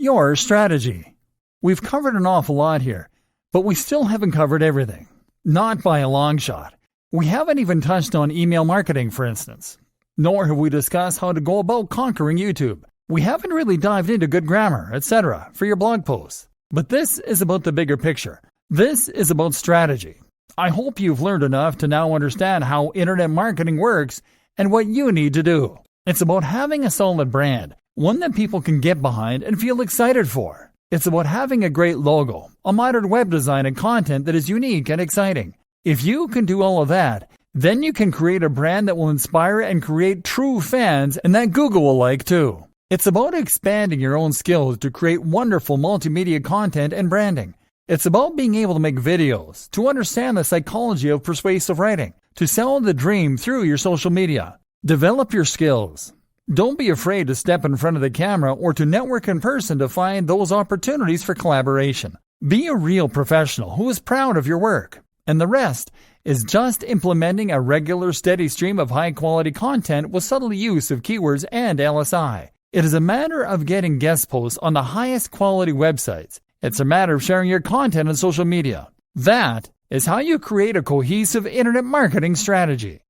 your strategy. We've covered an awful lot here, but we still haven't covered everything. Not by a long shot. We haven't even touched on email marketing, for instance. Nor have we discussed how to go about conquering YouTube. We haven't really dived into good grammar, etc. for your blog posts. But this is about the bigger picture. This is about strategy. I hope you've learned enough to now understand how internet marketing works and what you need to do. It's about having a solid brand, one that people can get behind and feel excited for. It's about having a great logo, a modern web design and content that is unique and exciting. If you can do all of that, then you can create a brand that will inspire and create true fans and that Google will like too. It's about expanding your own skills to create wonderful multimedia content and branding. It's about being able to make videos, to understand the psychology of persuasive writing, to sell the dream through your social media. Develop your skills. Don't be afraid to step in front of the camera or to network in person to find those opportunities for collaboration. Be a real professional who is proud of your work. And the rest is just implementing a regular steady stream of high-quality content with subtle use of keywords and LSI. It is a matter of getting guest posts on the highest quality websites. It's a matter of sharing your content on social media. That is how you create a cohesive internet marketing strategy.